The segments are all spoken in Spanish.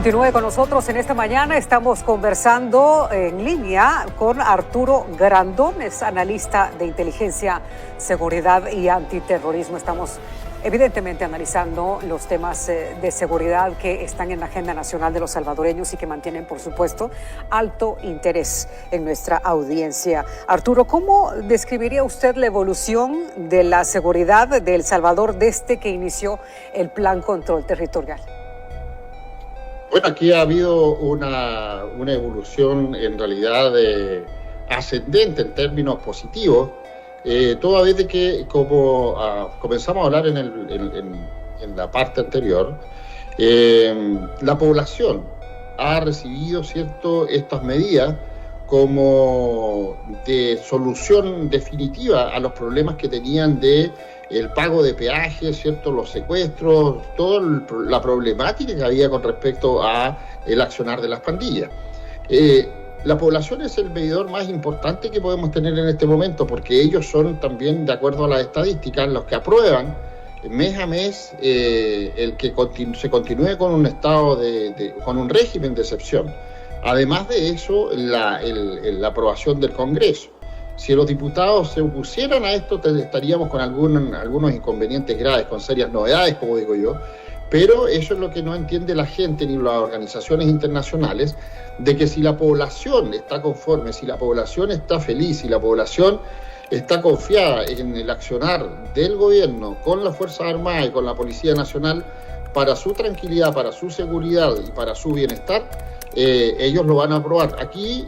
Continúe con nosotros en esta mañana. Estamos conversando en línea con Arturo Grandón, es analista de inteligencia, seguridad y antiterrorismo. Estamos evidentemente analizando los temas de seguridad que están en la agenda nacional de los salvadoreños y que mantienen, por supuesto, alto interés en nuestra audiencia. Arturo, ¿cómo describiría usted la evolución de la seguridad de El Salvador desde que inició el Plan Control Territorial? Bueno, aquí ha habido una evolución en realidad ascendente en términos positivos, toda vez de que, como comenzamos a hablar en la parte anterior, la población ha recibido estas medidas como de solución definitiva a los problemas que tenían de el pago de peajes, ¿cierto? Los secuestros, toda la problemática que había con respecto a el accionar de las pandillas. La población es el medidor más importante que podemos tener en este momento, porque ellos son también, de acuerdo a las estadísticas, los que aprueban mes a mes el que se continúe con un estado con un régimen de excepción. Además de eso, la aprobación del Congreso. Si los diputados se opusieran a esto, estaríamos con algunos inconvenientes graves, con serias novedades, como digo yo, pero eso es lo que no entiende la gente ni las organizaciones internacionales, de que si la población está conforme, si la población está feliz, si la población está confiada en el accionar del gobierno con las Fuerzas Armadas y con la Policía Nacional para su tranquilidad, para su seguridad y para su bienestar, ellos lo van a aprobar. Aquí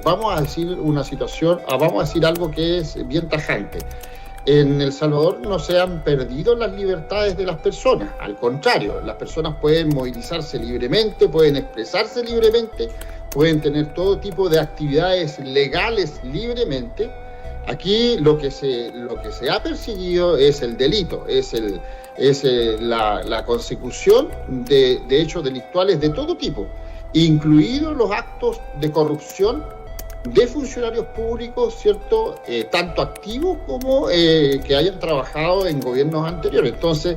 vamos a decir algo que es bien tajante. En El Salvador no se han perdido las libertades de las personas, al contrario, las personas pueden movilizarse libremente, pueden expresarse libremente, pueden tener todo tipo de actividades legales libremente. Aquí lo que se ha perseguido es el delito, es la consecución de hechos delictuales de todo tipo, incluidos los actos de corrupción de funcionarios públicos, ¿cierto? Tanto activos como que hayan trabajado en gobiernos anteriores. Entonces,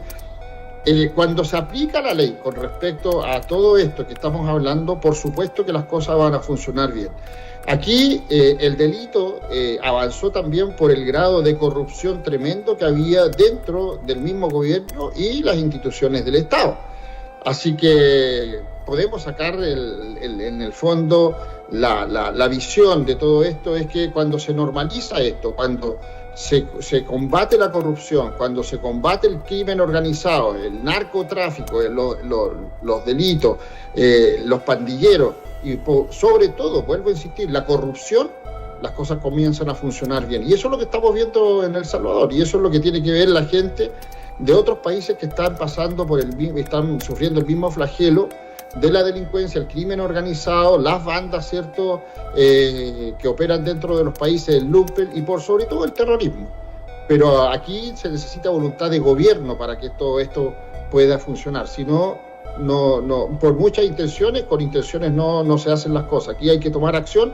cuando se aplica la ley con respecto a todo esto que estamos hablando, por supuesto que las cosas van a funcionar bien. Aquí el delito avanzó también por el grado de corrupción tremendo que había dentro del mismo gobierno y las instituciones del Estado. Así que podemos sacar en el fondo la visión de todo esto es que cuando se normaliza esto, cuando se combate la corrupción, cuando se combate el crimen organizado, el narcotráfico, los delitos, los pandilleros y sobre todo, vuelvo a insistir, la corrupción, las cosas comienzan a funcionar bien. Y eso es lo que estamos viendo en El Salvador y eso es lo que tiene que ver la gente de otros países que están pasando están sufriendo el mismo flagelo de la delincuencia, el crimen organizado, las bandas, ¿cierto?, que operan dentro de los países, el lumpen y por sobre todo el terrorismo. Pero aquí se necesita voluntad de gobierno para que todo esto pueda funcionar. Si no, por muchas intenciones, con intenciones no se hacen las cosas. Aquí hay que tomar acción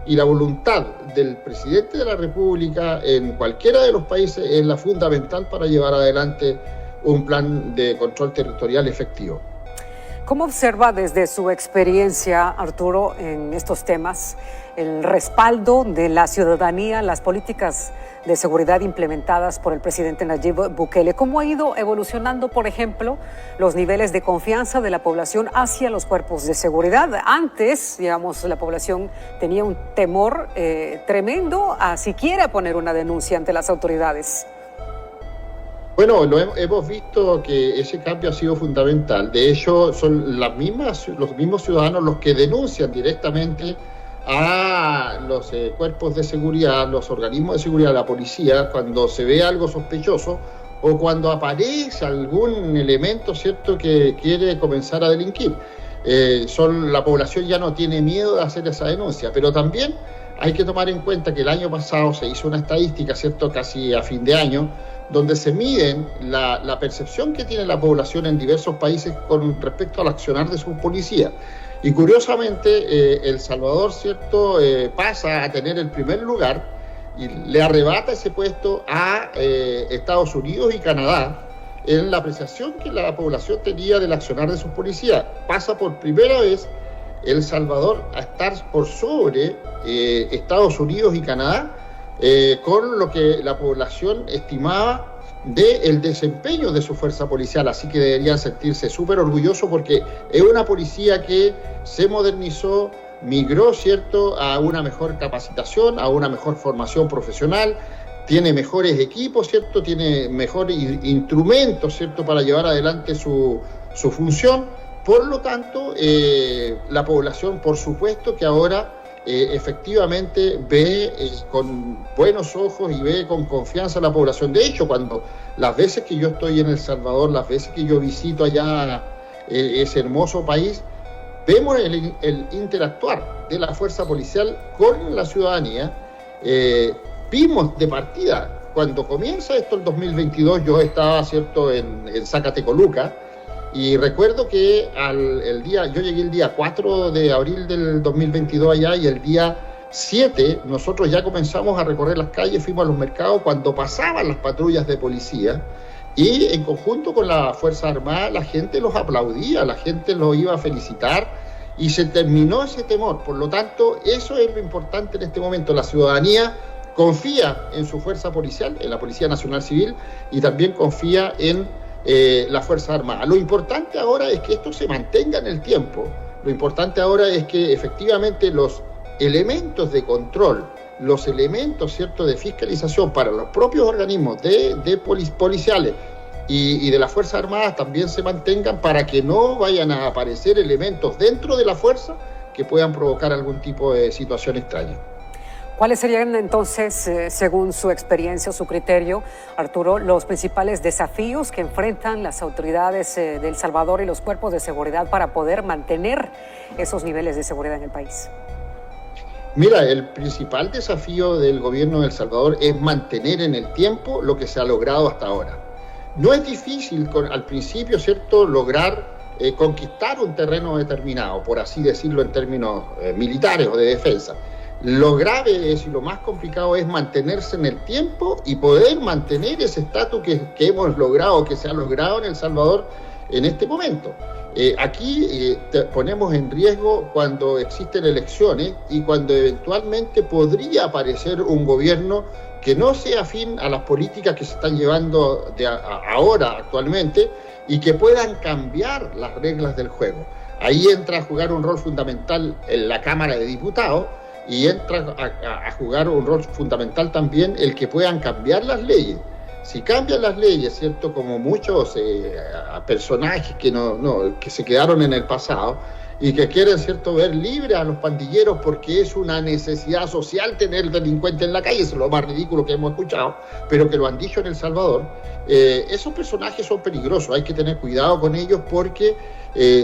y la voluntad del presidente de la República en cualquiera de los países es la fundamental para llevar adelante un plan de control territorial efectivo. ¿Cómo observa desde su experiencia, Arturo, en estos temas, el respaldo de la ciudadanía, las políticas de seguridad implementadas por el presidente Nayib Bukele? ¿Cómo ha ido evolucionando, por ejemplo, los niveles de confianza de la población hacia los cuerpos de seguridad? Antes, digamos, la población tenía un temor tremendo a siquiera poner una denuncia ante las autoridades. Bueno, hemos visto que ese cambio ha sido fundamental. De hecho, son los mismos ciudadanos los que denuncian directamente a los cuerpos de seguridad, los organismos de seguridad, la policía, cuando se ve algo sospechoso o cuando aparece algún elemento, ¿cierto?, que quiere comenzar a delinquir. La población ya no tiene miedo de hacer esa denuncia, pero también hay que tomar en cuenta que el año pasado se hizo una estadística, ¿cierto?, casi a fin de año, donde se miden la percepción que tiene la población en diversos países con respecto al accionar de sus policías. Y curiosamente, El Salvador, ¿cierto?, pasa a tener el primer lugar y le arrebata ese puesto a Estados Unidos y Canadá, en la apreciación que la población tenía del accionar de sus policías. Pasa por primera vez El Salvador a estar por sobre Estados Unidos y Canadá, con lo que la población estimaba del desempeño de su fuerza policial, así que deberían sentirse súper orgullosos porque es una policía que se modernizó, migró, ¿cierto?, a una mejor capacitación, a una mejor formación profesional, tiene mejores equipos, ¿cierto?, tiene mejores instrumentos, ¿cierto?, para llevar adelante su función. Por lo tanto, la población, por supuesto, que ahora efectivamente ve con buenos ojos y ve con confianza a la población. De hecho, cuando las veces que yo estoy en El Salvador, las veces que yo visito allá ese hermoso país, vemos el interactuar de la fuerza policial con la ciudadanía. Vimos de partida, cuando comienza esto el 2022, yo estaba, ¿cierto?, en Zacatecoluca, y recuerdo que yo llegué el día 4 de abril del 2022 allá, y el día 7 nosotros ya comenzamos a recorrer las calles, fuimos a los mercados cuando pasaban las patrullas de policía, y en conjunto con la Fuerza Armada la gente los aplaudía, la gente los iba a felicitar, y se terminó ese temor. Por lo tanto, eso es lo importante en este momento. La ciudadanía confía en su fuerza policial, en la Policía Nacional Civil, y también confía en la Fuerza Armada. Lo importante ahora es que esto se mantenga en el tiempo. Lo importante ahora es que efectivamente los elementos de control, los elementos, ¿cierto?, de fiscalización para los propios organismos policiales y de las Fuerzas Armadas también se mantengan, para que no vayan a aparecer elementos dentro de la fuerza que puedan provocar algún tipo de situación extraña. ¿Cuáles serían entonces, según su experiencia o su criterio, Arturo, los principales desafíos que enfrentan las autoridades de El Salvador y los cuerpos de seguridad para poder mantener esos niveles de seguridad en el país? Mira, el principal desafío del gobierno de El Salvador es mantener en el tiempo lo que se ha logrado hasta ahora. No es difícil al principio, ¿cierto?, lograr conquistar un terreno determinado, por así decirlo en términos militares o de defensa. Lo grave es, y lo más complicado es mantenerse en el tiempo y poder mantener ese estatus que hemos logrado, que se ha logrado en El Salvador en este momento. Aquí ponemos en riesgo cuando existen elecciones y cuando eventualmente podría aparecer un gobierno que no sea afín a las políticas que se están llevando ahora, actualmente, y que puedan cambiar las reglas del juego. Ahí entra a jugar un rol fundamental en la Cámara de Diputados, y entra a jugar un rol fundamental también el que puedan cambiar las leyes. Si cambian las leyes, ¿cierto?, como muchos personajes que se quedaron en el pasado y que quieren, ¿cierto?, ver libre a los pandilleros porque es una necesidad social tener delincuentes en la calle, eso es lo más ridículo que hemos escuchado, pero que lo han dicho en El Salvador. Esos personajes son peligrosos, hay que tener cuidado con ellos porque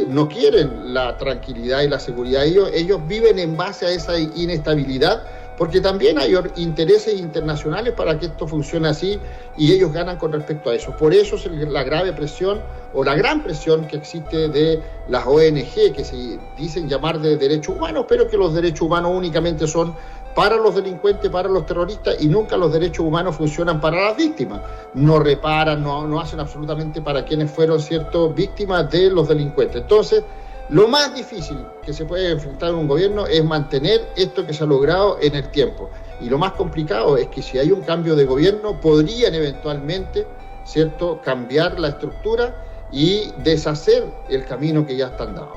no quieren la tranquilidad y la seguridad. Ellos viven en base a esa inestabilidad, porque también hay intereses internacionales para que esto funcione así, y ellos ganan con respecto a eso. Por eso es la grave presión o la gran presión que existe de las ONG, que se dicen llamar de derechos humanos, pero que los derechos humanos únicamente son para los delincuentes, para los terroristas, y nunca los derechos humanos funcionan para las víctimas. No reparan, no hacen absolutamente para quienes fueron, ¿cierto?, víctimas de los delincuentes. Entonces, lo más difícil que se puede enfrentar un gobierno es mantener esto que se ha logrado en el tiempo. Y lo más complicado es que si hay un cambio de gobierno, podrían eventualmente, ¿cierto?, cambiar la estructura y deshacer el camino que ya están dados.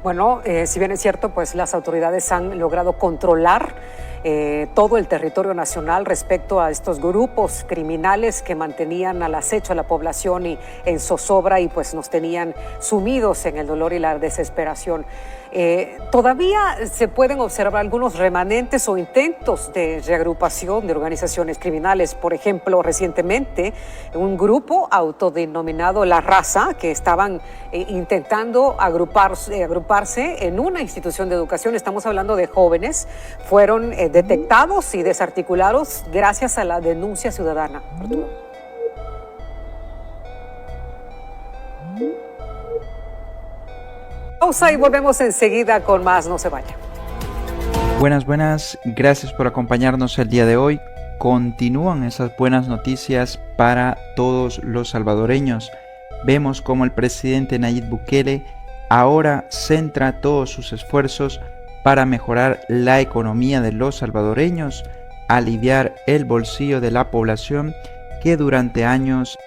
Bueno, si bien es cierto, pues las autoridades han logrado controlar todo el territorio nacional respecto a estos grupos criminales que mantenían al acecho a la población y en zozobra, y pues nos tenían sumidos en el dolor y la desesperación. Todavía se pueden observar algunos remanentes o intentos de reagrupación de organizaciones criminales. Por ejemplo, recientemente un grupo autodenominado La Raza, que estaban intentando agruparse en una institución de educación, estamos hablando de jóvenes, fueron detectados y desarticulados gracias a la denuncia ciudadana. Arturo. Pausa y volvemos enseguida con más. No se vaya. Buenas, gracias por acompañarnos el día de hoy. continúan esas buenas noticias para todos los salvadoreños. Vemos como el presidente Nayib Bukele ahora centra todos sus esfuerzos para mejorar la economía de los salvadoreños, aliviar el bolsillo de la población que durante años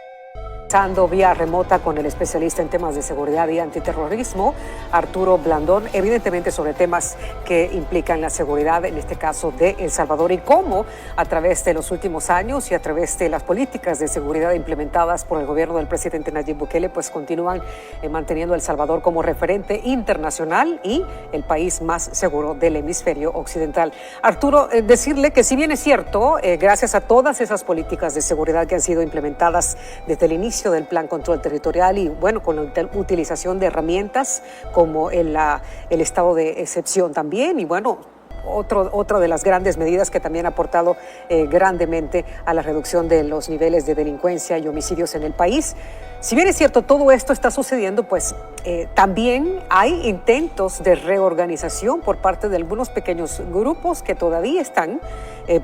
Vía remota con el especialista en temas de seguridad y antiterrorismo, Arturo Blandón, evidentemente sobre temas que implican la seguridad, en este caso de El Salvador, y cómo a través de los últimos años y a través de las políticas de seguridad implementadas por el gobierno del presidente Nayib Bukele, pues continúan manteniendo El Salvador como referente internacional y el país más seguro del hemisferio occidental. Arturo, decirle que si bien es cierto, gracias a todas esas políticas de seguridad que han sido implementadas desde el inicio del Plan Control Territorial y bueno, con la utilización de herramientas como el estado de excepción también y bueno, otra de las grandes medidas que también ha aportado grandemente a la reducción de los niveles de delincuencia y homicidios en el país. Si bien es cierto, todo esto está sucediendo, pues también hay intentos de reorganización por parte de algunos pequeños grupos que todavía están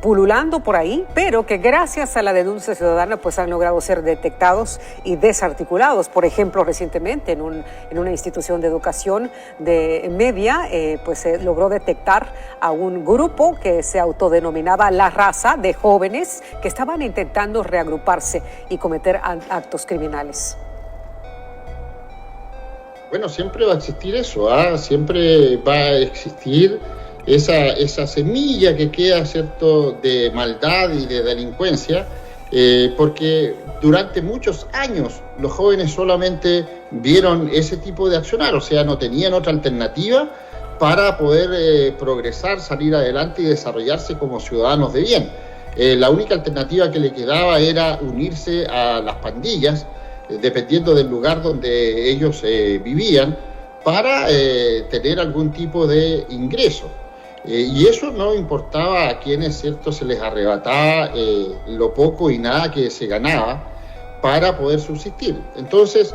pululando por ahí, pero que gracias a la denuncia ciudadana pues han logrado ser detectados y desarticulados. Por ejemplo, recientemente en una institución de educación de media, pues se logró detectar a un grupo que se autodenominaba La Raza, de jóvenes que estaban intentando reagruparse y cometer actos criminales. Bueno, siempre va a existir eso, siempre va a existir esa semilla que queda, ¿cierto?, de maldad y de delincuencia, porque durante muchos años los jóvenes solamente vieron ese tipo de accionar, o sea, no tenían otra alternativa para poder progresar, salir adelante y desarrollarse como ciudadanos de bien. La única alternativa que le quedaba era unirse a las pandillas, dependiendo del lugar donde ellos vivían, para tener algún tipo de ingreso. Y eso no importaba a quienes, ¿cierto?, se les arrebataba lo poco y nada que se ganaba para poder subsistir. Entonces,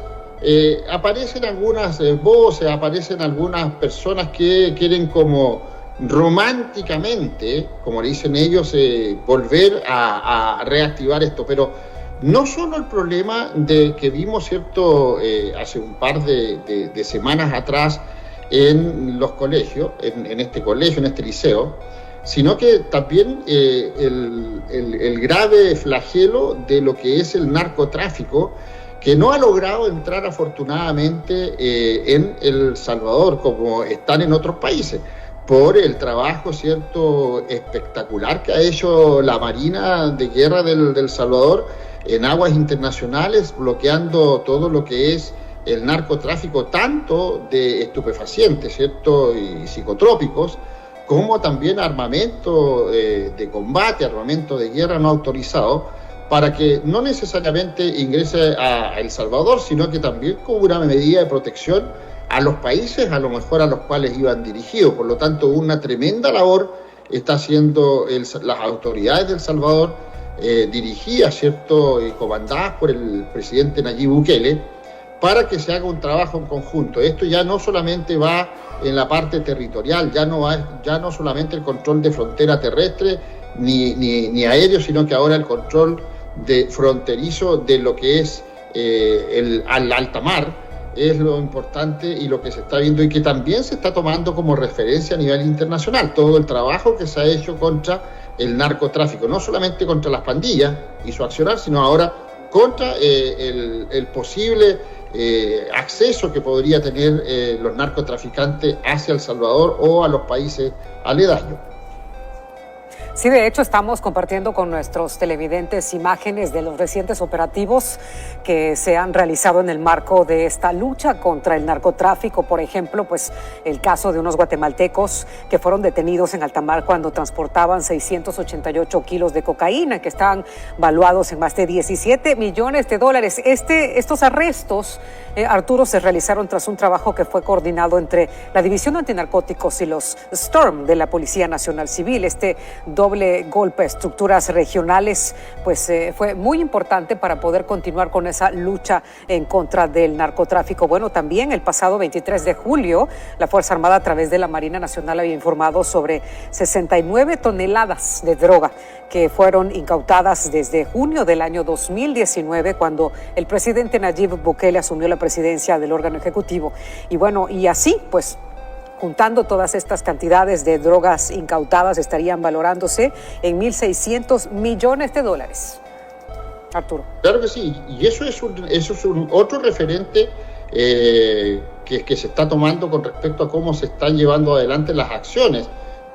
aparecen algunas voces, aparecen algunas personas que quieren como románticamente, como le dicen ellos, volver a reactivar esto, pero no solo el problema de que vimos, ¿cierto?, hace un par de semanas atrás en los colegios, en este colegio, en este liceo, sino que también el grave flagelo de lo que es el narcotráfico, que no ha logrado entrar afortunadamente en El Salvador como están en otros países, por el trabajo, ¿cierto?, espectacular que ha hecho la Marina de Guerra del Salvador en aguas internacionales, bloqueando todo lo que es el narcotráfico, tanto de estupefacientes, ¿cierto?, y psicotrópicos, como también armamento de combate, armamento de guerra no autorizado, para que no necesariamente ingrese a El Salvador, sino que también como una medida de protección a los países, a lo mejor a los cuales iban dirigidos. Por lo tanto, una tremenda labor está haciendo las autoridades de El Salvador, dirigidas, ¿cierto?, y comandadas por el presidente Nayib Bukele, para que se haga un trabajo en conjunto. Esto ya no solamente va en la parte territorial, ya no solamente el control de frontera terrestre ni aéreo, sino que ahora el control de fronterizo de lo que es al alta mar, es lo importante y lo que se está viendo y que también se está tomando como referencia a nivel internacional. Todo el trabajo que se ha hecho contra el narcotráfico, no solamente contra las pandillas y su accionar, sino ahora contra el posible acceso que podría tener los narcotraficantes hacia El Salvador o a los países aledaños. Sí, de hecho estamos compartiendo con nuestros televidentes imágenes de los recientes operativos que se han realizado en el marco de esta lucha contra el narcotráfico. Por ejemplo, pues el caso de unos guatemaltecos que fueron detenidos en alta mar cuando transportaban 688 kilos de cocaína, que estaban valuados en más de $17 millones. Estos arrestos, Arturo, se realizaron tras un trabajo que fue coordinado entre la División Antinarcóticos y los STORM de la Policía Nacional Civil. doble golpe a estructuras regionales, pues fue muy importante para poder continuar con esa lucha en contra del narcotráfico. Bueno, también el pasado 23 de julio, la Fuerza Armada a través de la Marina Nacional había informado sobre 69 toneladas de droga que fueron incautadas desde junio del año 2019, cuando el presidente Nayib Bukele asumió la presidencia del órgano ejecutivo. Y bueno, y así, pues, juntando todas estas cantidades de drogas incautadas, estarían valorándose en $1.600 millones. Arturo. Claro que sí, y eso es un otro referente que se está tomando con respecto a cómo se están llevando adelante las acciones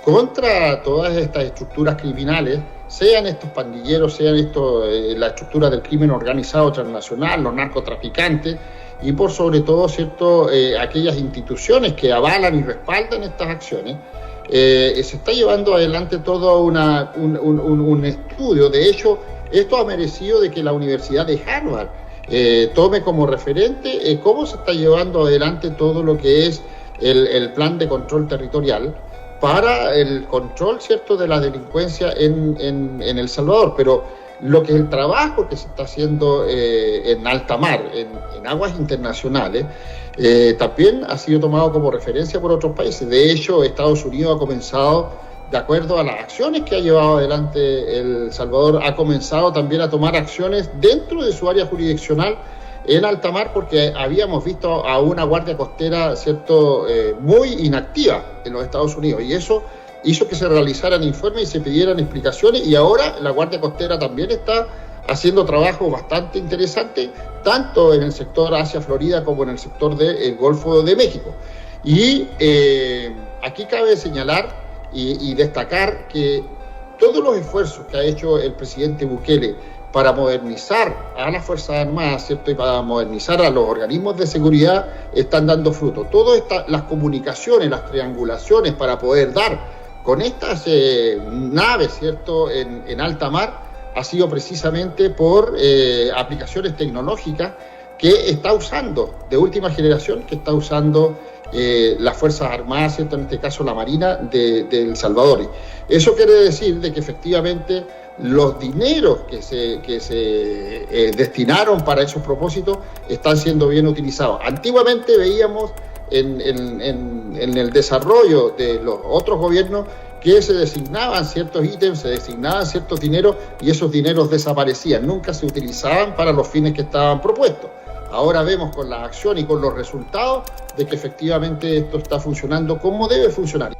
contra todas estas estructuras criminales, sean estos pandilleros, sean la estructura del crimen organizado transnacional, los narcotraficantes, y por sobre todo, ¿cierto?, aquellas instituciones que avalan y respaldan estas acciones. Se está llevando adelante todo un estudio. De hecho, esto ha merecido de que la Universidad de Harvard tome como referente cómo se está llevando adelante todo lo que es el plan de control territorial para el control, ¿cierto?, de la delincuencia en El Salvador. Pero lo que es el trabajo que se está haciendo en alta mar, en aguas internacionales, también ha sido tomado como referencia por otros países. De hecho, Estados Unidos ha comenzado, de acuerdo a las acciones que ha llevado adelante El Salvador, ha comenzado también a tomar acciones dentro de su área jurisdiccional en alta mar, porque habíamos visto a una guardia costera, ¿cierto?, muy inactiva en los Estados Unidos, y eso hizo que se realizaran informes y se pidieran explicaciones, y ahora la Guardia Costera también está haciendo trabajo bastante interesante, tanto en el sector Asia-Florida como en el sector del Golfo de México. Y aquí cabe señalar y destacar que todos los esfuerzos que ha hecho el presidente Bukele para modernizar a las Fuerzas Armadas, ¿cierto?, y para modernizar a los organismos de seguridad, están dando fruto. Todas las comunicaciones, las triangulaciones para poder dar con estas naves, ¿cierto?, en alta mar, ha sido precisamente por aplicaciones tecnológicas que está usando, de última generación, que está usando las Fuerzas Armadas, ¿cierto?, en este caso la Marina de El Salvador. Eso quiere decir de que efectivamente los dineros que se destinaron para esos propósitos están siendo bien utilizados. Antiguamente veíamos en el desarrollo de los otros gobiernos que se designaban ciertos ítems, se designaban ciertos dineros, y esos dineros desaparecían, nunca se utilizaban para los fines que estaban propuestos. Ahora vemos con la acción y con los resultados de que efectivamente esto está funcionando como debe funcionar.